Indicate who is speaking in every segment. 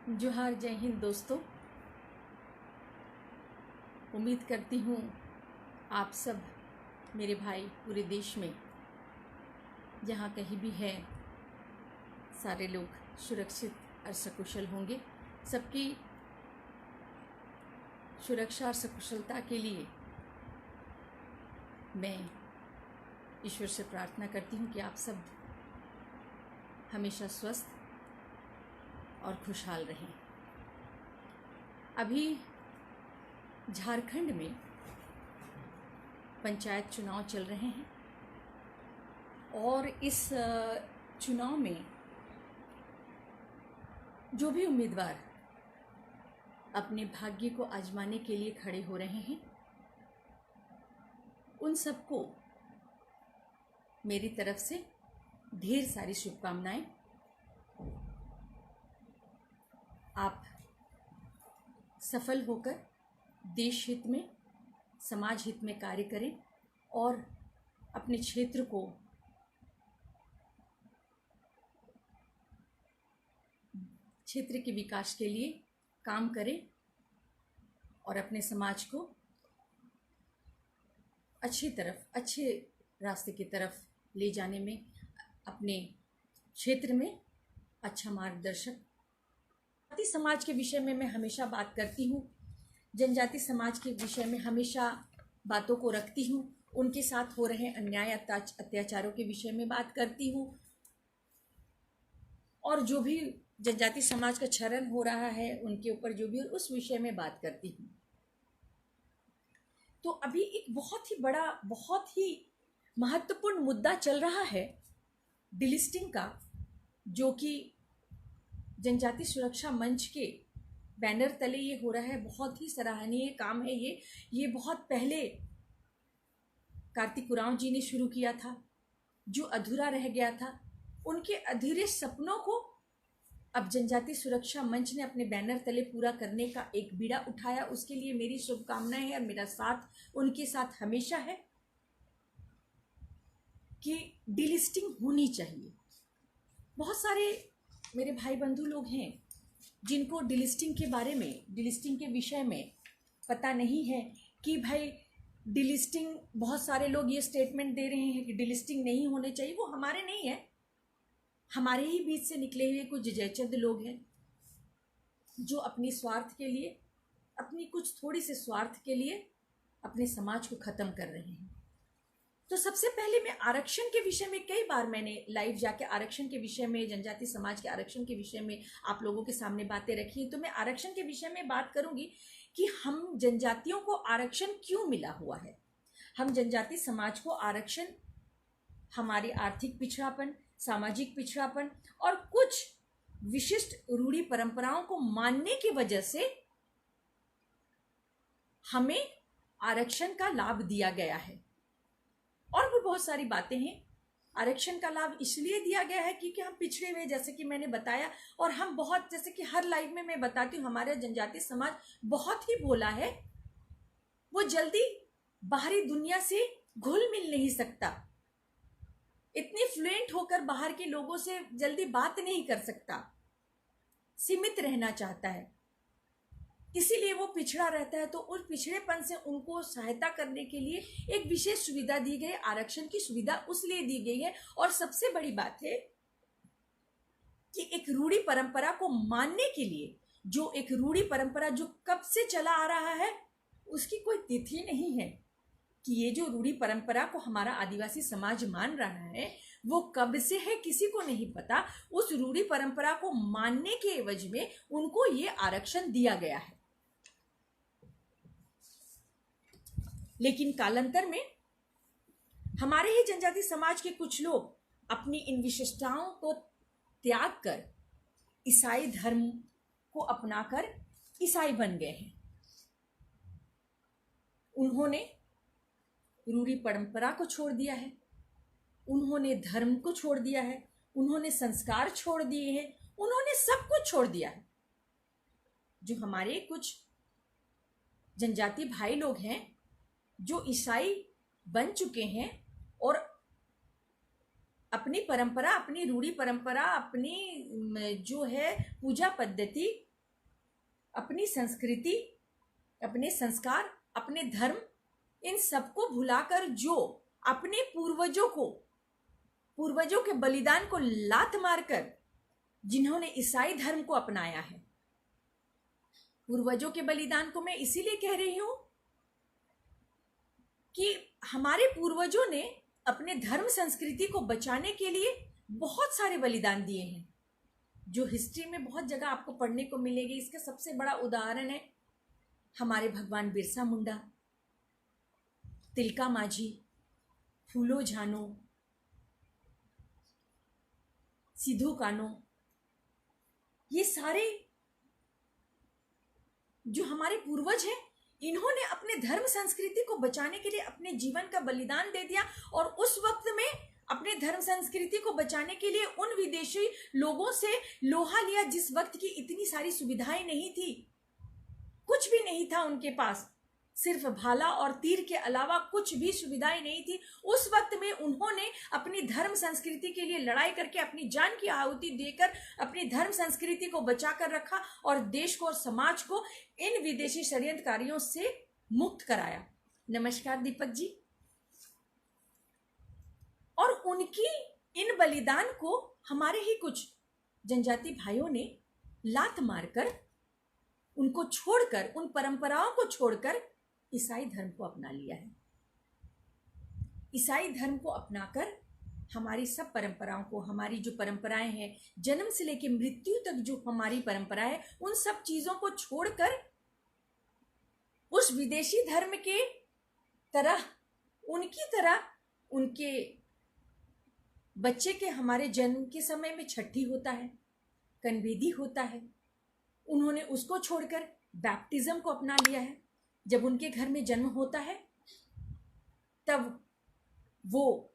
Speaker 1: जोहार, जय हिंद दोस्तों। उम्मीद करती हूँ आप सब मेरे भाई पूरे देश में जहाँ कहीं भी हैं सारे लोग सुरक्षित और सकुशल होंगे। सबकी सुरक्षा और सकुशलता के लिए मैं ईश्वर से प्रार्थना करती हूँ कि आप सब हमेशा स्वस्थ और खुशहाल रहें। अभी झारखंड में पंचायत चुनाव चल रहे हैं और इस चुनाव में जो भी उम्मीदवार अपने भाग्य को आजमाने के लिए खड़े हो रहे हैं उन सबको मेरी तरफ से ढेर सारी शुभकामनाएं। आप सफल होकर देश हित में, समाज हित में कार्य करें और अपने क्षेत्र को क्षेत्र के विकास के लिए काम करें और अपने समाज को अच्छे रास्ते की तरफ ले जाने में, अपने क्षेत्र में अच्छा मार्गदर्शक। जनजाति समाज के विषय में मैं हमेशा बात करती हूँ, जनजाति समाज के विषय में हमेशा बातों को रखती हूँ, उनके साथ हो रहे अन्याय अत्याचारों के विषय में बात करती हूँ और जो भी जनजाति समाज का क्षरण हो रहा है उनके ऊपर जो भी उस विषय में बात करती हूँ। तो अभी एक बहुत ही बड़ा, बहुत ही महत्वपूर्ण मुद्दा चल रहा है डिलिस्टिंग का, जो कि जनजाति सुरक्षा मंच के बैनर तले ये हो रहा है। बहुत ही सराहनीय काम है ये बहुत पहले कार्तिक उरांव जी ने शुरू किया था, जो अधूरा रह गया था। उनके अधूरे सपनों को अब जनजाति सुरक्षा मंच ने अपने बैनर तले पूरा करने का एक बीड़ा उठाया। उसके लिए मेरी शुभकामनाएं हैं और मेरा साथ उनके साथ हमेशा है कि डिलिस्टिंग होनी चाहिए। बहुत सारे मेरे भाई बंधु लोग हैं जिनको डिलिस्टिंग के बारे में, डिलिस्टिंग के विषय में पता नहीं है कि भाई डिलिस्टिंग, बहुत सारे लोग ये स्टेटमेंट दे रहे हैं कि डिलिस्टिंग नहीं होने चाहिए। वो हमारे नहीं है, हमारे ही बीच से निकले हुए कुछ जयचंद लोग हैं जो अपनी स्वार्थ के लिए, अपनी कुछ थोड़ी से स्वार्थ के लिए अपने समाज को ख़त्म कर रहे हैं। तो सबसे पहले मैं आरक्षण के विषय में, कई बार मैंने लाइव जाके आरक्षण के विषय में, जनजाति समाज के आरक्षण के विषय में आप लोगों के सामने बातें रखी। तो मैं आरक्षण के विषय में बात करूंगी कि हम जनजातियों को आरक्षण क्यों मिला हुआ है। हम जनजाति समाज को आरक्षण हमारी आर्थिक पिछड़ापन, सामाजिक पिछड़ापन और कुछ विशिष्ट रूढ़ी परंपराओं को मानने की वजह से हमें आरक्षण का लाभ दिया गया है। और भी बहुत सारी बातें हैं। आरक्षण का लाभ इसलिए दिया गया है क्योंकि हम पिछड़े हुए, जैसे कि मैंने बताया, और हम बहुत, जैसे कि हर लाइव में मैं बताती हूँ, हमारा जनजाति समाज बहुत ही भोला है। वो जल्दी बाहरी दुनिया से घुल मिल नहीं सकता, इतनी फ्लुएंट होकर बाहर के लोगों से जल्दी बात नहीं कर सकता, सीमित रहना चाहता है, इसीलिए वो पिछड़ा रहता है। तो उस पिछड़ेपन से उनको सहायता करने के लिए एक विशेष सुविधा दी गई। आरक्षण की सुविधा उसलिए दी गई है। और सबसे बड़ी बात है कि एक रूढ़ी परंपरा को मानने के लिए, जो एक रूढ़ी परंपरा जो कब से चला आ रहा है, उसकी कोई तिथि नहीं है कि ये जो रूढ़ी परंपरा को हमारा आदिवासी समाज मान रहा है वो कब से है, किसी को नहीं पता। उस रूढ़ी परंपरा को मानने के एवज में उनको ये आरक्षण दिया गया है। लेकिन कालांतर में हमारे ही जनजाति समाज के कुछ लोग अपनी इन विशिष्टताओं को त्याग कर ईसाई धर्म को अपनाकर ईसाई बन गए हैं। उन्होंने रूढ़ी परंपरा को छोड़ दिया है, उन्होंने धर्म को छोड़ दिया है, उन्होंने संस्कार छोड़ दिए हैं, उन्होंने सब कुछ छोड़ दिया है। जो हमारे कुछ जनजाति भाई लोग हैं जो ईसाई बन चुके हैं और अपनी परंपरा, अपनी रूढ़ी परंपरा, अपनी जो है पूजा पद्धति अपनी संस्कृति, अपने संस्कार, अपने धर्म, इन सबको भुलाकर जो अपने पूर्वजों के बलिदान को लात मारकर जिन्होंने ईसाई धर्म को अपनाया है, पूर्वजों के बलिदान को मैं इसीलिए कह रही हूं कि हमारे पूर्वजों ने अपने धर्म संस्कृति को बचाने के लिए बहुत सारे बलिदान दिए हैं, जो हिस्ट्री में बहुत जगह आपको पढ़ने को मिलेगी। इसका सबसे बड़ा उदाहरण है हमारे भगवान बिरसा मुंडा, तिलका माझी, फूलो झानो, सिद्धू कानो। ये सारे जो हमारे पूर्वज हैं, इन्होंने अपने धर्म संस्कृति को बचाने के लिए अपने जीवन का बलिदान दे दिया, और उस वक्त में अपने धर्म संस्कृति को बचाने के लिए उन विदेशी लोगों से लोहा लिया, जिस वक्त की इतनी सारी सुविधाएं नहीं थी, कुछ भी नहीं था उनके पास, सिर्फ भाला और तीर के अलावा कुछ भी सुविधाएं नहीं थी। उस वक्त में उन्होंने अपनी धर्म संस्कृति के लिए लड़ाई करके अपनी जान की आहुति देकर अपनी धर्म संस्कृति को बचाकर रखा और देश को और समाज को इन विदेशी षड्यंत्रकारियों से मुक्त कराया। नमस्कार दीपक जी। और उनकी इन बलिदान को हमारे ही कुछ जनजाति भाइयों ने लात मारकर, उनको छोड़कर, उन परंपराओं को छोड़कर ईसाई धर्म को अपना लिया है। ईसाई धर्म को अपनाकर हमारी सब परंपराओं को, हमारी जो परंपराएं हैं, जन्म से लेकर मृत्यु तक जो हमारी परंपरा है, उन सब चीजों को छोड़कर उस विदेशी धर्म के तरह, उनकी तरह, उनके बच्चे के हमारे जन्म के समय में छठी होता है, कनवेदी होता है, उन्होंने उसको छोड़कर बैप्टिज्म को अपना लिया है। जब उनके घर में जन्म होता है तब वो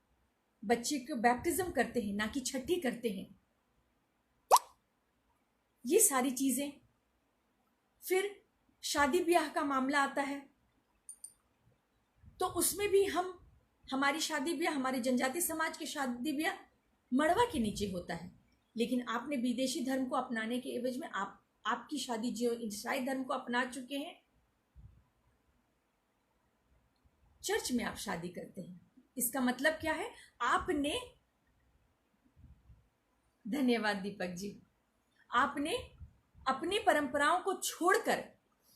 Speaker 1: बच्चे को बैप्टिज्म करते हैं, ना कि छठी करते हैं। ये सारी चीजें। फिर शादी ब्याह का मामला आता है तो उसमें भी हमारी शादी ब्याह, हमारे जनजाति समाज के शादी ब्याह मड़वा के नीचे होता है। लेकिन आपने विदेशी धर्म को अपनाने के एवज में आपकी शादी जो ईसाई धर्म को अपना चुके हैं, चर्च में आप शादी करते हैं। इसका मतलब क्या है? आपने, धन्यवाद दीपक जी, आपने अपनी परंपराओं को छोड़कर,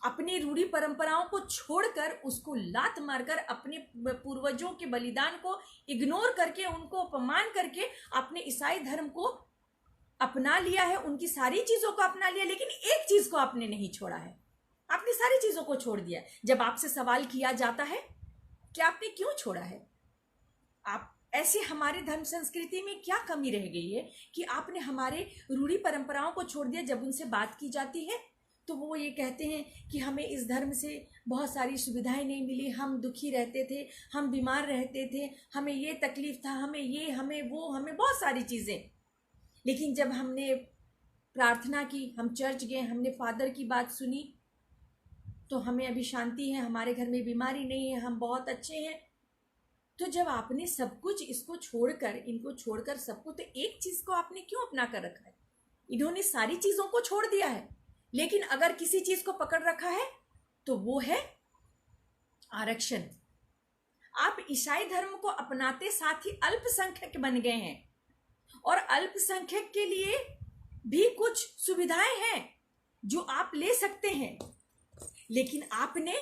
Speaker 1: अपनी रूढ़ी परंपराओं को छोड़कर, उसको लात मारकर, अपने पूर्वजों के बलिदान को इग्नोर करके, उनको अपमान करके आपने ईसाई धर्म को अपना लिया है, उनकी सारी चीजों को अपना लिया। लेकिन एक चीज को आपने नहीं छोड़ा है, आपने सारी चीजों को छोड़ दिया। जब आपसे सवाल किया जाता है कि आपने क्यों छोड़ा है, आप ऐसे, हमारे धर्म संस्कृति में क्या कमी रह गई है कि आपने हमारे रूढ़ी परंपराओं को छोड़ दिया। जब उनसे बात की जाती है तो वो ये कहते हैं कि हमें इस धर्म से बहुत सारी सुविधाएं नहीं मिली, हम दुखी रहते थे, हम बीमार रहते थे, हमें ये तकलीफ था, हमें ये, हमें वो, हमें बहुत सारी चीज़ें। लेकिन जब हमने प्रार्थना की, हम चर्च गए, हमने फादर की बात सुनी, तो हमें अभी शांति है, हमारे घर में बीमारी नहीं है, हम बहुत अच्छे हैं। तो जब आपने सब कुछ इसको छोड़कर, इनको छोड़कर सब कुछ, तो एक चीज़ को आपने क्यों अपना कर रखा है? इन्होंने सारी चीज़ों को छोड़ दिया है, लेकिन अगर किसी चीज़ को पकड़ रखा है तो वो है आरक्षण। आप ईसाई धर्म को अपनाते साथ ही अल्पसंख्यक बन गए हैं, और अल्पसंख्यक के लिए भी कुछ सुविधाएं हैं जो आप ले सकते हैं। लेकिन आपने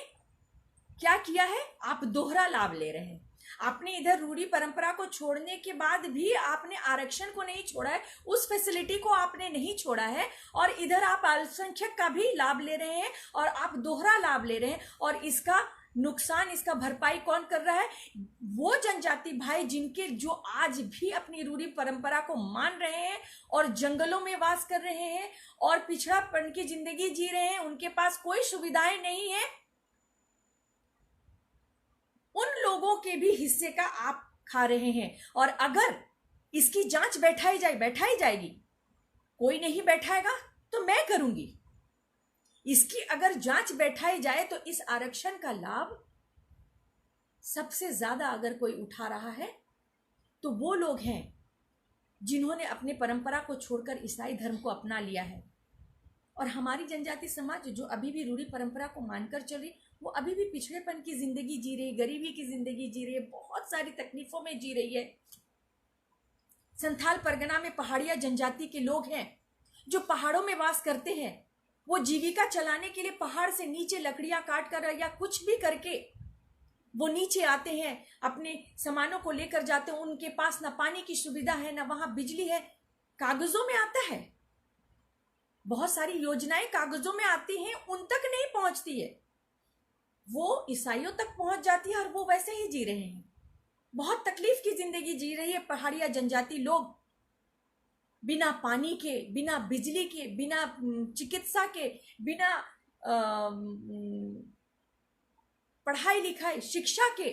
Speaker 1: क्या किया है? आप दोहरा लाभ ले रहे हैं। आपने इधर रूढ़ी परंपरा को छोड़ने के बाद भी आपने आरक्षण को नहीं छोड़ा है, उस फैसिलिटी को आपने नहीं छोड़ा है, और इधर आप अल्पसंख्यक का भी लाभ ले रहे हैं, और आप दोहरा लाभ ले रहे हैं। और इसका नुकसान, इसका भरपाई कौन कर रहा है? वो जनजाति भाई जिनके, जो आज भी अपनी रूढ़ी परंपरा को मान रहे हैं और जंगलों में वास कर रहे हैं और पिछड़ापन की जिंदगी जी रहे हैं, उनके पास कोई सुविधाएं नहीं है। उन लोगों के भी हिस्से का आप खा रहे हैं। और अगर इसकी जांच बैठाई जाएगी, कोई नहीं बैठाएगा तो मैं करूंगी। इसकी अगर जांच बैठाई जाए तो इस आरक्षण का लाभ सबसे ज्यादा अगर कोई उठा रहा है तो वो लोग हैं जिन्होंने अपने परंपरा को छोड़कर ईसाई धर्म को अपना लिया है। और हमारी जनजाति समाज जो अभी भी रूढ़ी परंपरा को मानकर चल रही, वो अभी भी पिछड़ेपन की जिंदगी जी रही है, गरीबी की जिंदगी जी रही है, बहुत सारी तकलीफों में जी रही है। संथाल परगना में पहाड़िया जनजाति के लोग हैं जो पहाड़ों में वास करते हैं। वो जीविका चलाने के लिए पहाड़ से नीचे लकड़ियां काट कर या कुछ भी करके वो नीचे आते हैं, अपने सामानों को लेकर जाते हैं। उनके पास ना पानी की सुविधा है, ना वहां बिजली है, कागजों में आता है। बहुत सारी योजनाएं कागजों में आती हैं, उन तक नहीं पहुंचती है, वो ईसाइयों तक पहुंच जाती है और वो वैसे ही जी रहे हैं। बहुत तकलीफ की जिंदगी जी रही है पहाड़िया जनजाति लोग, बिना पानी के, बिना बिजली के, बिना चिकित्सा के, बिना पढ़ाई लिखाई शिक्षा के।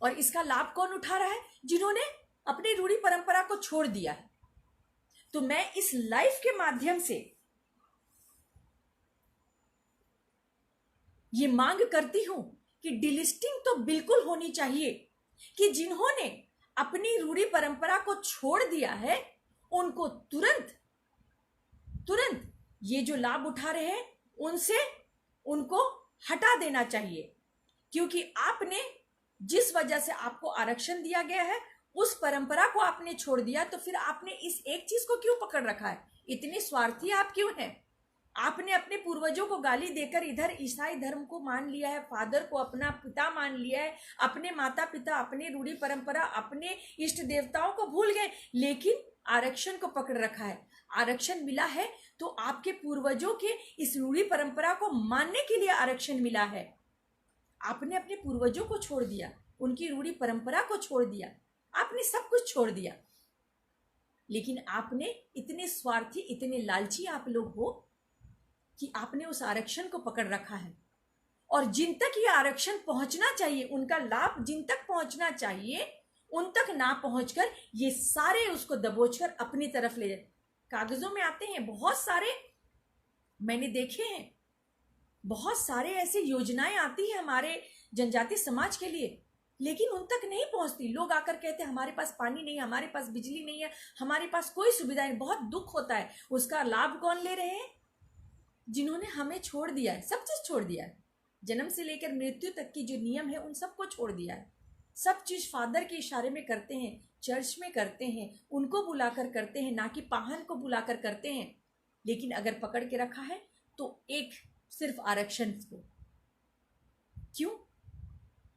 Speaker 1: और इसका लाभ कौन उठा रहा है? जिन्होंने अपनी रूढ़ी परंपरा को छोड़ दिया है। तो मैं इस लाइफ के माध्यम से ये मांग करती हूं कि डिलिस्टिंग तो बिल्कुल होनी चाहिए, कि जिन्होंने अपनी रूढ़ी परंपरा को छोड़ दिया है उनको तुरंत ये जो लाभ उठा रहे हैं उनसे उनको हटा देना चाहिए। क्योंकि आपने जिस वजह से आपको आरक्षण दिया गया है उस परंपरा को आपने छोड़ दिया, तो फिर आपने इस एक चीज को क्यों पकड़ रखा है? इतने स्वार्थी आप क्यों हैं? आपने अपने पूर्वजों को गाली देकर इधर ईसाई धर्म को मान लिया है, फादर को अपना पिता मान लिया है, अपने माता पिता, अपने रूढ़ी परंपरा, अपने इष्ट देवताओं को भूल गए, लेकिन आरक्षण को पकड़ रखा है। आरक्षण मिला है तो आपके पूर्वजों के इस रूढ़ी परंपरा को मानने के लिए आरक्षण मिला है। आपने अपने पूर्वजों को छोड़ दिया, उनकी रूढ़ी परंपरा को छोड़ दिया, आपने सब कुछ छोड़ दिया। लेकिन आपने इतने स्वार्थी, इतने लालची आप लोग हो कि आपने उस आरक्षण को पकड़ रखा है। और जिन तक ये आरक्षण पहुंचना चाहिए, उनका लाभ जिन तक पहुंचना चाहिए, उन तक ना पहुंचकर ये सारे उसको दबोचकर अपनी तरफ ले जाते। कागजों में आते हैं बहुत सारे, मैंने देखे हैं, बहुत सारे ऐसे योजनाएं आती है हमारे जनजाति समाज के लिए, लेकिन उन तक नहीं पहुंचती। लोग आकर कहते हैं हमारे पास पानी नहीं है, हमारे पास बिजली नहीं है, हमारे पास कोई सुविधा नहीं। बहुत दुख होता है। उसका लाभ कौन ले रहे हैं? जिन्होंने हमें छोड़ दिया है, सब चीज छोड़ दिया है, जन्म से लेकर मृत्यु तक की जो नियम है उन सबको छोड़ दिया है। सब चीज फादर के इशारे में करते हैं, चर्च में करते हैं, उनको बुलाकर करते हैं, ना कि पाहन को बुलाकर करते हैं। लेकिन अगर पकड़ के रखा है तो एक सिर्फ आरक्षण को। क्यों?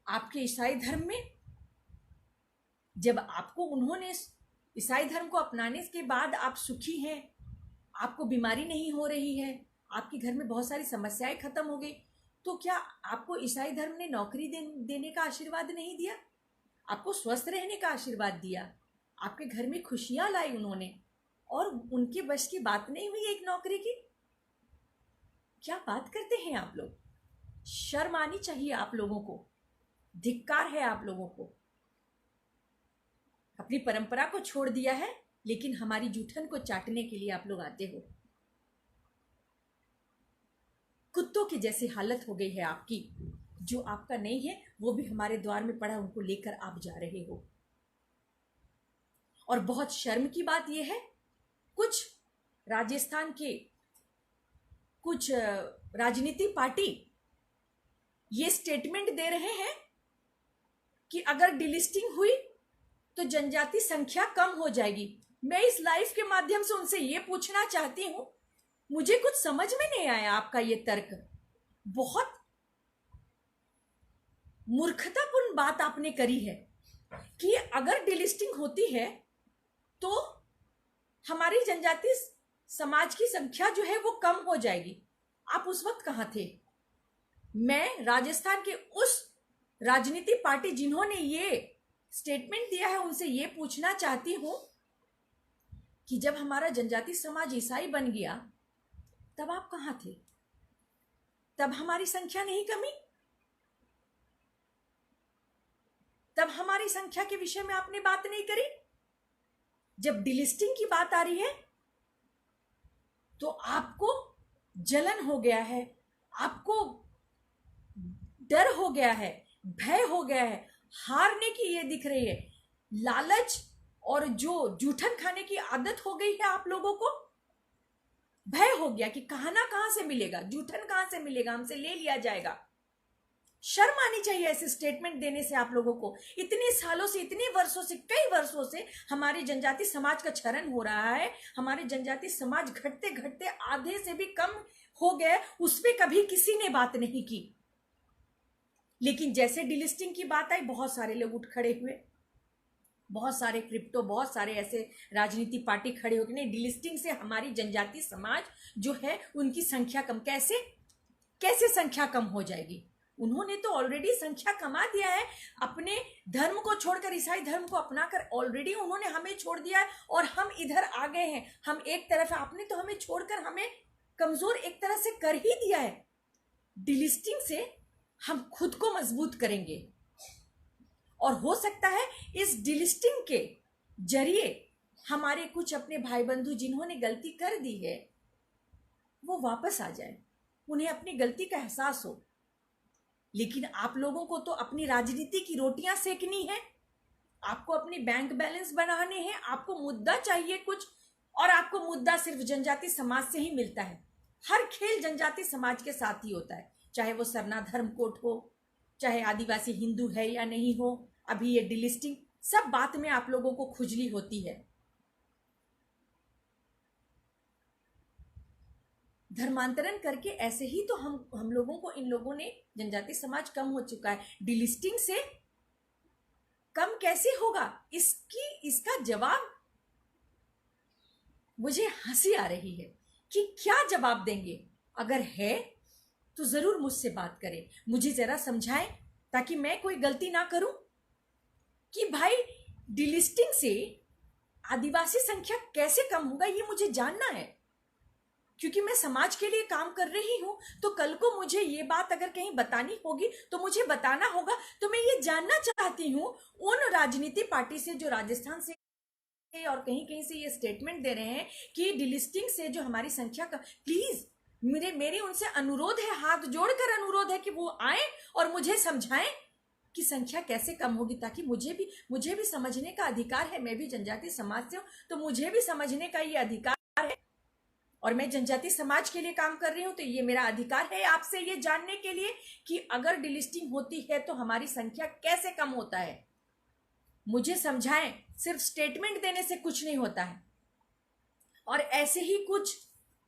Speaker 1: आपके ईसाई धर्म में जब आपको उन्होंने ईसाई धर्म को अपनाने के बाद आप सुखी हैं, आपको बीमारी नहीं हो रही है, आपके घर में बहुत सारी समस्याएं खत्म हो गई, तो क्या आपको ईसाई धर्म ने नौकरी देने का आशीर्वाद नहीं दिया? आपको स्वस्थ रहने का आशीर्वाद दिया, आपके घर में खुशियां लाई उन्होंने, और उनके बस की बात नहीं हुई एक नौकरी की? क्या बात करते हैं आप लोग? शर्म आनी चाहिए आप लोगों को, धिक्कार है आप लोगों को। अपनी परंपरा को छोड़ दिया है, लेकिन हमारी जूठन को चाटने के लिए आप लोग आते हो। कुत्तों की जैसी हालत हो गई है आपकी। जो आपका नहीं है वो भी हमारे द्वार में पड़ा, उनको लेकर आप जा रहे हो। और बहुत शर्म की बात यह है, कुछ राजस्थान के कुछ राजनीति पार्टी ये स्टेटमेंट दे रहे हैं कि अगर डिलिस्टिंग हुई तो जनजाति संख्या कम हो जाएगी। मैं इस लाइफ के माध्यम से उनसे ये पूछना चाहती हूं, मुझे कुछ समझ में नहीं आया आपका ये तर्क। बहुत मूर्खतापूर्ण बात आपने करी है कि अगर डिलिस्टिंग होती है तो हमारी जनजाति समाज की संख्या जो है वो कम हो जाएगी। आप उस वक्त कहां थे? मैं राजस्थान के उस राजनीति पार्टी जिन्होंने ये स्टेटमेंट दिया है उनसे ये पूछना चाहती हूं कि जब हमारा जनजाति समाज ईसाई बन गया तब आप कहां थे? तब हमारी संख्या नहीं कमी? तब हमारी संख्या के विषय में आपने बात नहीं करी? जब डिलिस्टिंग की बात आ रही है तो आपको जलन हो गया है, आपको डर हो गया है, भय हो गया है, हारने की ये दिख रही है, लालच और जो जूठन खाने की आदत हो गई है आप लोगों को। हो गया कि खाना कहां से मिलेगा, जूठन कहां से मिलेगा, हमसे ले लिया जाएगा। शर्म आनी चाहिए ऐसे स्टेटमेंट देने से आप लोगों को। इतने सालों से, इतने वर्षों से, कई वर्षों से हमारे जनजाति समाज का क्षरण हो रहा है। हमारे जनजाति समाज घटते घटते आधे से भी कम हो गए, उस पर कभी किसी ने बात नहीं की। लेकिन जैसे डिलिस्टिंग की बात आई, बहुत सारे लोग उठ खड़े हुए, बहुत सारे क्रिप्टो, बहुत सारे ऐसे राजनीति पार्टी खड़े हो गए, नहीं डिलिस्टिंग से हमारी जनजाति समाज जो है उनकी संख्या कम। कैसे कैसे संख्या कम हो जाएगी? उन्होंने तो ऑलरेडी संख्या कमा दिया है। अपने धर्म को छोड़कर, ईसाई धर्म को अपनाकर ऑलरेडी उन्होंने हमें छोड़ दिया है और हम इधर आ गए हैं। हम एक तरफ, आपने तो हमें छोड़कर हमें कमजोर एक तरह से कर ही दिया है। डिलिस्टिंग से हम खुद को मजबूत करेंगे और हो सकता है इस डिलिस्टिंग के जरिए हमारे कुछ अपने भाई बंधु जिन्होंने गलती कर दी है वो वापस आ जाए, उन्हें अपनी गलती का एहसास हो। लेकिन आप लोगों को तो अपनी राजनीति की रोटियां सेकनी है, आपको अपनी बैंक बैलेंस बनाने हैं, आपको मुद्दा चाहिए कुछ, और आपको मुद्दा सिर्फ जनजाति समाज से ही मिलता है। हर खेल जनजाति समाज के साथ ही होता है, चाहे वो सरना धर्म कोट हो, चाहे आदिवासी हिंदू है या नहीं हो। अभी ये डिलिस्टिंग, सब बात में आप लोगों को खुजली होती है। धर्मांतरण करके ऐसे ही तो हम लोगों को, इन लोगों ने, जनजाति समाज कम हो चुका है। डिलिस्टिंग से कम कैसे होगा? इसका जवाब मुझे हंसी आ रही है कि क्या जवाब देंगे। अगर है तो जरूर मुझसे बात करें, मुझे जरा समझाएं ताकि मैं कोई गलती ना करूं कि भाई डिलिस्टिंग से आदिवासी संख्या कैसे कम होगा, ये मुझे जानना है। क्योंकि मैं समाज के लिए काम कर रही हूं, तो कल को मुझे ये बात अगर कहीं बतानी होगी तो मुझे बताना होगा। तो मैं ये जानना चाहती हूं उन राजनीति पार्टी से जो राजस्थान से और कहीं कहीं से ये स्टेटमेंट दे रहे हैं कि डिलिस्टिंग से जो हमारी संख्या का, प्लीज मेरी उनसे अनुरोध है, हाथ जोड़कर अनुरोध है कि वो आए और मुझे समझाएं कि संख्या कैसे कम होगी, ताकि मुझे भी समझने का अधिकार है। मैं भी जनजाति समाज से हूं, तो मुझे भी समझने का ये अधिकार है और मैं जनजाति समाज के लिए काम कर रही हूं, तो ये मेरा अधिकार है आपसे ये जानने के लिए कि अगर डिलिस्टिंग होती है तो हमारी संख्या कैसे कम होता है। मुझे समझाएं, सिर्फ स्टेटमेंट देने से कुछ नहीं होता है। और ऐसे ही कुछ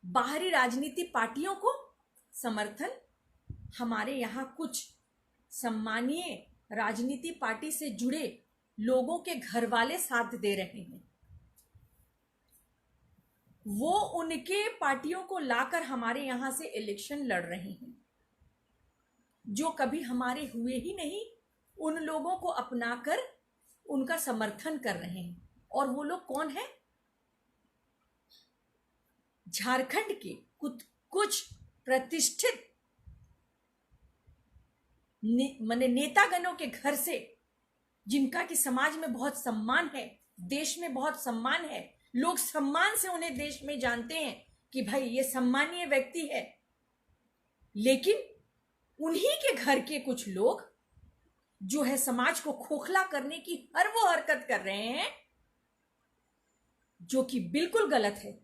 Speaker 1: बाहरी राजनीति पार्टियों को समर्थन हमारे यहां कुछ सम्मानीय राजनीति पार्टी से जुड़े लोगों के घर वाले साथ दे रहे हैं। वो उनके पार्टियों को लाकर हमारे यहां से इलेक्शन लड़ रहे हैं, जो कभी हमारे हुए ही नहीं। उन लोगों को अपनाकर उनका समर्थन कर रहे हैं। और वो लोग कौन है? झारखंड के कुछ प्रतिष्ठित नेतागणों के घर से, जिनका कि समाज में बहुत सम्मान है, देश में बहुत सम्मान है, लोग सम्मान से उन्हें देश में जानते हैं कि भाई ये सम्मानीय व्यक्ति है। लेकिन उन्हीं के घर के कुछ लोग जो है समाज को खोखला करने की हर वो हरकत कर रहे हैं जो कि बिल्कुल गलत है।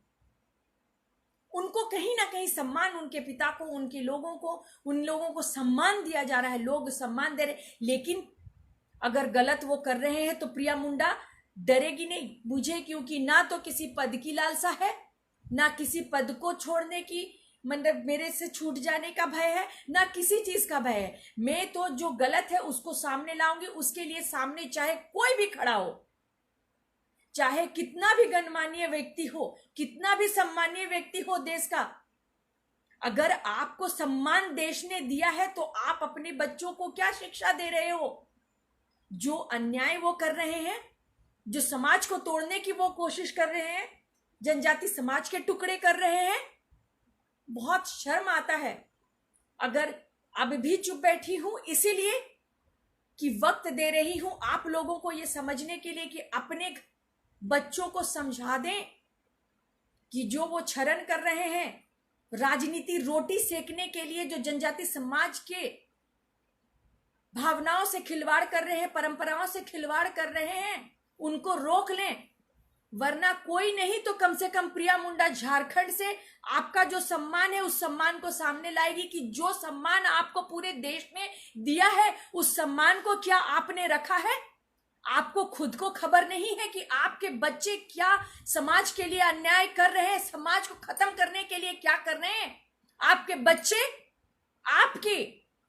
Speaker 1: उनको कहीं ना कहीं सम्मान, उनके पिता को, उनके लोगों को, उन लोगों को सम्मान दिया जा रहा है, लोग सम्मान दे रहे। लेकिन अगर गलत वो कर रहे हैं तो प्रिया मुंडा डरेगी नहीं मुझे, क्योंकि ना तो किसी पद की लालसा है, ना किसी पद को छोड़ने की, मतलब मेरे से छूट जाने का भय है, ना किसी चीज का भय है। मैं तो जो गलत है उसको सामने लाऊंगी, उसके लिए सामने चाहे कोई भी खड़ा हो, चाहे कितना भी गणमान्य व्यक्ति हो, कितना भी सम्मानीय व्यक्ति हो देश का। अगर आपको सम्मान देश ने दिया है तो आप अपने बच्चों को क्या शिक्षा दे रहे हो? जो अन्याय वो कर रहे हैं, जो समाज को तोड़ने की वो कोशिश कर रहे हैं, जनजाति समाज के टुकड़े कर रहे हैं, बहुत शर्म आता है। अगर अब भी चुप बैठी हूं इसीलिए कि वक्त दे रही हूं आप लोगों को यह समझने के लिए कि अपने बच्चों को समझा दें कि जो वो क्षरण कर रहे हैं, राजनीति रोटी सेकने के लिए, जो जनजाति समाज के भावनाओं से खिलवाड़ कर रहे हैं, परंपराओं से खिलवाड़ कर रहे हैं, उनको रोक लें। वरना कोई नहीं तो कम से कम प्रिया मुंडा झारखंड से आपका जो सम्मान है उस सम्मान को सामने लाएगी कि जो सम्मान आपको पूरे देश ने दिया है उस सम्मान को क्या आपने रखा है। आपको खुद को खबर नहीं है कि आपके बच्चे क्या समाज के लिए अन्याय कर रहे हैं, समाज को खत्म करने के लिए क्या कर रहे हैं। आपके बच्चे आपके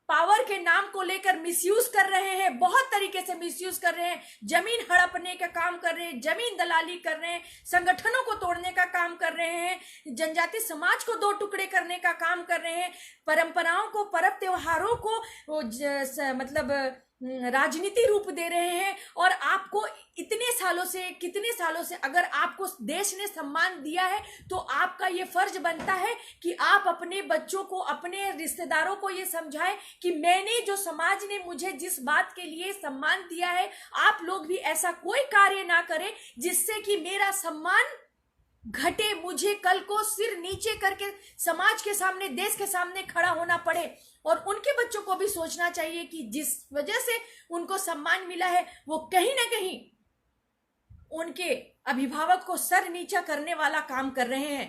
Speaker 1: पावर के नाम को लेकर मिसयूज कर रहे हैं, बहुत तरीके से मिसयूज कर रहे हैं। जमीन हड़पने का काम कर रहे हैं, जमीन दलाली कर रहे हैं, संगठनों को तोड़ने का काम कर रहे हैं, जनजाति समाज को दो टुकड़े करने का काम कर रहे हैं, परंपराओं को, पर्व त्योहारों को मतलब राजनीति रूप दे रहे हैं। और आपको इतने सालों से, कितने सालों से अगर आपको देश ने सम्मान दिया है तो आपका ये फर्ज बनता है कि आप अपने बच्चों को, अपने रिश्तेदारों को ये समझाएं कि मैंने, जो समाज ने मुझे जिस बात के लिए सम्मान दिया है, आप लोग भी ऐसा कोई कार्य ना करें जिससे कि मेरा सम्मान घटे, मुझे कल को सिर नीचे करके समाज के सामने, देश के सामने खड़ा होना पड़े। और उनके बच्चों को भी सोचना चाहिए कि जिस वजह से उनको सम्मान मिला है वो कहीं ना कहीं उनके अभिभावक को सर नीचा करने वाला काम कर रहे हैं।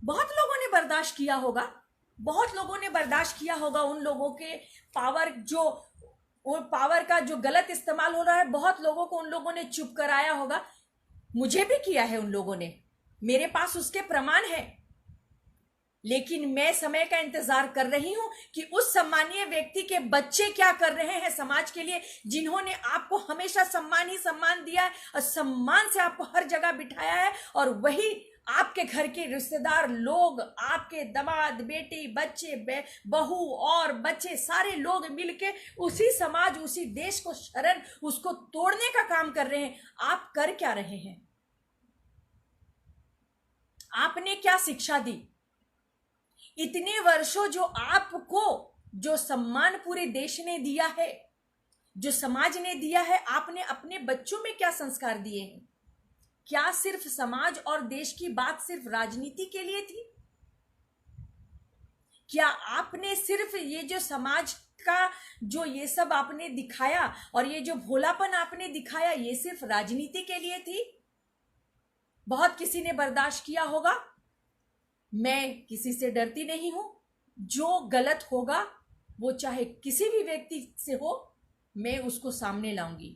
Speaker 1: बहुत लोगों ने बर्दाश्त किया होगा, बहुत लोगों ने बर्दाश्त किया होगा उन लोगों के पावर, जो वो पावर का जो गलत इस्तेमाल हो रहा है, बहुत लोगों को उन लोगों ने चुप कराया होगा। मुझे भी किया है उन लोगों ने, मेरे पास उसके प्रमाण है। लेकिन मैं समय का इंतजार कर रही हूं कि उस सम्मानीय व्यक्ति के बच्चे क्या कर रहे हैं समाज के लिए, जिन्होंने आपको हमेशा सम्मान ही सम्मान दिया है और सम्मान से आपको हर जगह बिठाया है। और वही आपके घर के रिश्तेदार लोग, आपके दामाद, बेटी, बच्चे, बहू और बच्चे, सारे लोग मिलके उसी समाज, उसी देश को शरण, उसको तोड़ने का काम कर रहे हैं। आप कर क्या रहे हैं? आपने क्या शिक्षा दी? इतने वर्षों जो आपको, जो सम्मान पूरे देश ने दिया है, जो समाज ने दिया है, आपने अपने बच्चों में क्या संस्कार दिए हैं? क्या सिर्फ समाज और देश की बात सिर्फ राजनीति के लिए थी? क्या आपने सिर्फ ये जो समाज का जो ये सब आपने दिखाया और ये जो भोलापन आपने दिखाया, ये सिर्फ राजनीति के लिए थी? बहुत किसी ने बर्दाश्त किया होगा। मैं किसी से डरती नहीं हूं। जो गलत होगा वो चाहे किसी भी व्यक्ति से हो, मैं उसको सामने लाऊंगी।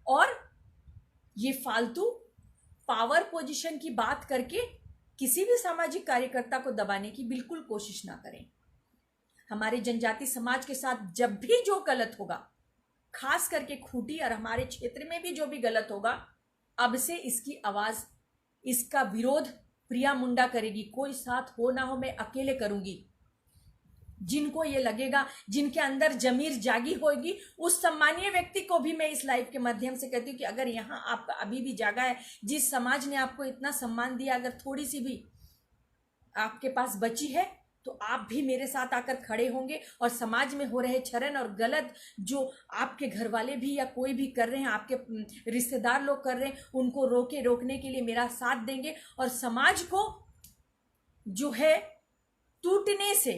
Speaker 1: और ये फालतू पावर पोजीशन की बात करके किसी भी सामाजिक कार्यकर्ता को दबाने की बिल्कुल कोशिश ना करें। हमारे जनजाति समाज के साथ जब भी जो गलत होगा, खास करके खूंटी और हमारे क्षेत्र में भी जो भी गलत होगा, अब से इसकी आवाज, इसका विरोध प्रिया मुंडा करेगी। कोई साथ हो ना हो, मैं अकेले करूंगी। जिनको ये लगेगा, जिनके अंदर जमीर जागी होगी, उस सम्मानीय व्यक्ति को भी मैं इस लाइव के माध्यम से कहती हूँ कि अगर यहाँ आपका अभी भी जागा है, जिस समाज ने आपको इतना सम्मान दिया, अगर थोड़ी सी भी आपके पास बची है तो आप भी मेरे साथ आकर खड़े होंगे और समाज में हो रहे क्षरण और गलत जो आपके घर वाले भी या कोई भी कर रहे हैं, आपके रिश्तेदार लोग कर रहे हैं, उनको रोकने के लिए मेरा साथ देंगे और समाज को जो है टूटने से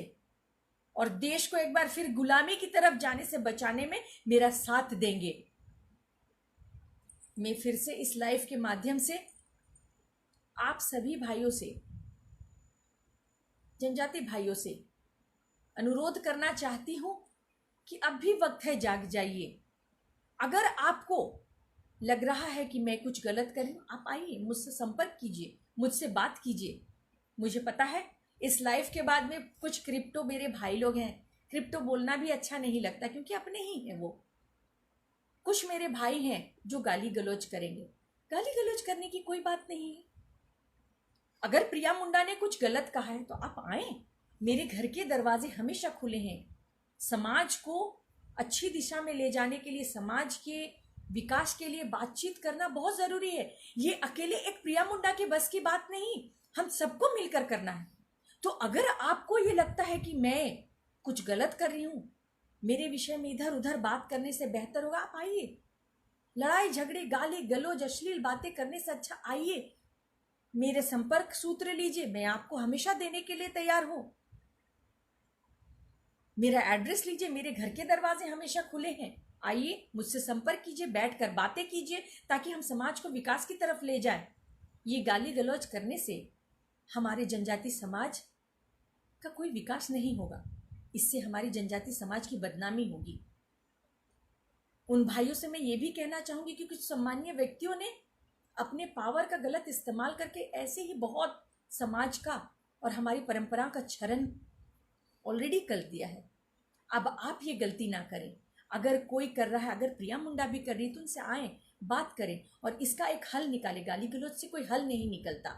Speaker 1: और देश को एक बार फिर गुलामी की तरफ जाने से बचाने में मेरा साथ देंगे। मैं फिर से इस लाइव के माध्यम से आप सभी भाइयों से, जनजाति भाइयों से अनुरोध करना चाहती हूं कि अब भी वक्त है, जाग जाइए। अगर आपको लग रहा है कि मैं कुछ गलत कर रही हूं, आप आइए, मुझसे संपर्क कीजिए, मुझसे बात कीजिए। मुझे पता है इस लाइव के बाद में कुछ क्रिप्टो मेरे भाई लोग हैं, क्रिप्टो बोलना भी अच्छा नहीं लगता क्योंकि अपने ही हैं वो। कुछ मेरे भाई हैं जो गाली गलौज करेंगे। गाली गलौज करने की कोई बात नहीं है। अगर प्रिया मुंडा ने कुछ गलत कहा है तो आप आए, मेरे घर के दरवाजे हमेशा खुले हैं। समाज को अच्छी दिशा में ले जाने के लिए, समाज के विकास के लिए बातचीत करना बहुत जरूरी है। ये अकेले एक प्रिया मुंडा के बस की बात नहीं, हम सबको मिलकर करना है। तो अगर आपको ये लगता है कि मैं कुछ गलत कर रही हूं, मेरे विषय में इधर उधर बात करने से बेहतर होगा आप आइए। लड़ाई झगड़े, गाली गलौज, अश्लील बातें करने से अच्छा आइए, मेरे संपर्क सूत्र लीजिए, मैं आपको हमेशा देने के लिए तैयार हूं। मेरा एड्रेस लीजिए, मेरे घर के दरवाजे हमेशा खुले हैं। आइए मुझसे संपर्क कीजिए, बैठकर बातें कीजिए, ताकि हम समाज को विकास की तरफ ले जाएं। ये गाली गलौज करने से हमारे जनजाति समाज का कोई विकास नहीं होगा, इससे हमारी जनजाति समाज की बदनामी होगी। उन भाइयों से मैं ये भी कहना चाहूंगी कि कुछ सम्मानीय व्यक्तियों ने अपने पावर का गलत इस्तेमाल करके ऐसे ही बहुत समाज का और हमारी परंपरा का क्षरण ऑलरेडी कर दिया है। अब आप ये गलती ना करें। अगर कोई कर रहा है, अगर प्रिया मुंडा भी कर रही है, तो उनसे आए, बात करें और इसका एक हल निकाले। गाली गलौज से कोई हल नहीं निकलता।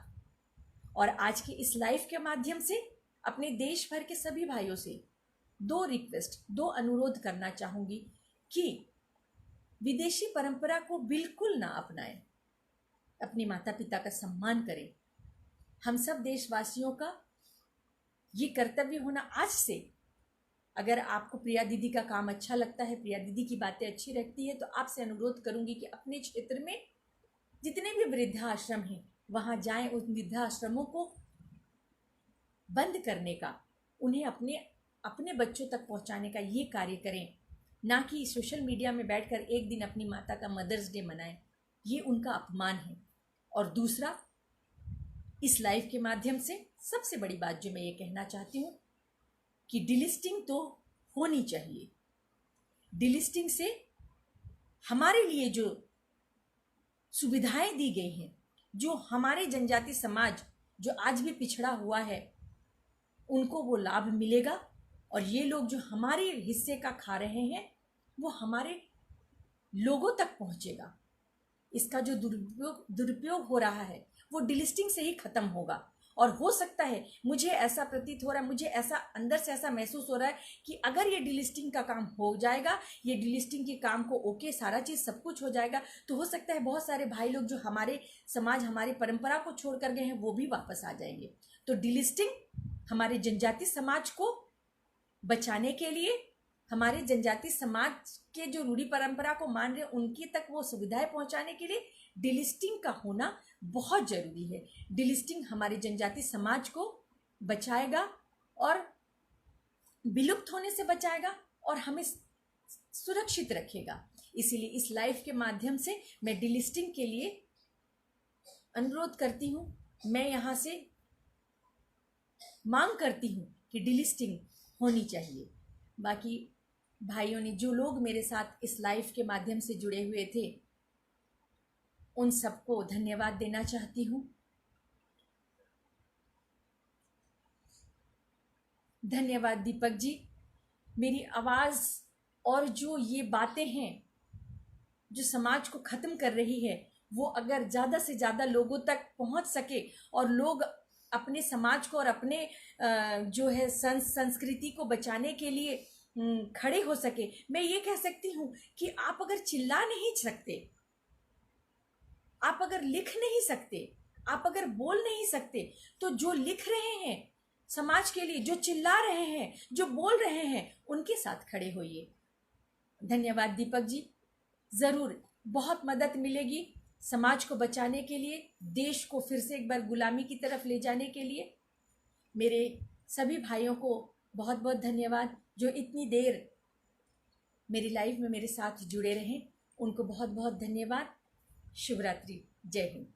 Speaker 1: और आज के इस लाइव के माध्यम से अपने देश भर के सभी भाइयों से दो रिक्वेस्ट, दो अनुरोध करना चाहूंगी कि विदेशी परंपरा को बिल्कुल ना अपनाएं, अपने माता पिता का सम्मान करें। हम सब देशवासियों का ये कर्तव्य होना आज से। अगर आपको प्रिया दीदी का काम अच्छा लगता है, प्रिया दीदी की बातें अच्छी लगती है, तो आपसे अनुरोध करूंगी कि अपने क्षेत्र में जितने भी वृद्धाश्रम हैं वहां जाएं, उन वृद्धाश्रमों को बंद करने का, उन्हें अपने अपने बच्चों तक पहुंचाने का ये कार्य करें, ना कि सोशल मीडिया में बैठकर एक दिन अपनी माता का मदर्स डे मनाएं। ये उनका अपमान है। और दूसरा, इस लाइव के माध्यम से सबसे बड़ी बात जो मैं ये कहना चाहती हूँ कि डिलिस्टिंग तो होनी चाहिए। डिलिस्टिंग से हमारे लिए जो सुविधाएं दी गई हैं, जो हमारे जनजाति समाज जो आज भी पिछड़ा हुआ है, उनको वो लाभ मिलेगा। और ये लोग जो हमारे हिस्से का खा रहे हैं वो हमारे लोगों तक पहुंचेगा। इसका जो दुरुपयोग हो रहा है वो डिलिस्टिंग से ही खत्म होगा। और हो सकता है, मुझे ऐसा प्रतीत हो रहा है, मुझे ऐसा अंदर से ऐसा महसूस हो रहा है कि अगर ये डिलिस्टिंग का काम हो जाएगा, ये डिलिस्टिंग के काम को ओके, सारा चीज़ सब कुछ हो जाएगा, तो हो सकता है बहुत सारे भाई लोग जो हमारे समाज, हमारी परंपरा को छोड़ कर गए हैं, वो भी वापस आ जाएंगे। तो डिलिस्टिंग हमारे जनजाति समाज को बचाने के लिए, हमारे जनजाति समाज के जो रूढ़ी परंपरा को मान रहे उनके तक वो सुविधाएं पहुंचाने के लिए डिलिस्टिंग का होना बहुत जरूरी है। डिलिस्टिंग हमारे जनजाति समाज को बचाएगा और विलुप्त होने से बचाएगा और हमें सुरक्षित रखेगा। इसीलिए इस लाइव के माध्यम से मैं डिलिस्टिंग के लिए अनुरोध करती हूँ। मैं यहाँ से मांग करती हूँ कि डिलिस्टिंग होनी चाहिए। बाकी भाइयों ने, जो लोग मेरे साथ इस लाइव के माध्यम से जुड़े हुए थे, उन सबको धन्यवाद देना चाहती हूँ। धन्यवाद दीपक जी। मेरी आवाज़ और जो ये बातें हैं जो समाज को ख़त्म कर रही है, वो अगर ज़्यादा से ज़्यादा लोगों तक पहुँच सके और लोग अपने समाज को और अपने जो है संस्कृति को बचाने के लिए खड़े हो सके। मैं ये कह सकती हूँ कि आप अगर चिल्ला नहीं सकते, आप अगर लिख नहीं सकते, आप अगर बोल नहीं सकते, तो जो लिख रहे हैं समाज के लिए, जो चिल्ला रहे हैं, जो बोल रहे हैं, उनके साथ खड़े होइए। धन्यवाद दीपक जी। ज़रूर बहुत मदद मिलेगी समाज को बचाने के लिए, देश को फिर से एक बार गुलामी की तरफ ले जाने के लिए। मेरे सभी भाइयों को बहुत बहुत धन्यवाद जो इतनी देर मेरी लाइव में मेरे साथ जुड़े रहे। उनको बहुत बहुत धन्यवाद। शिवरात्रि। जय हिंद।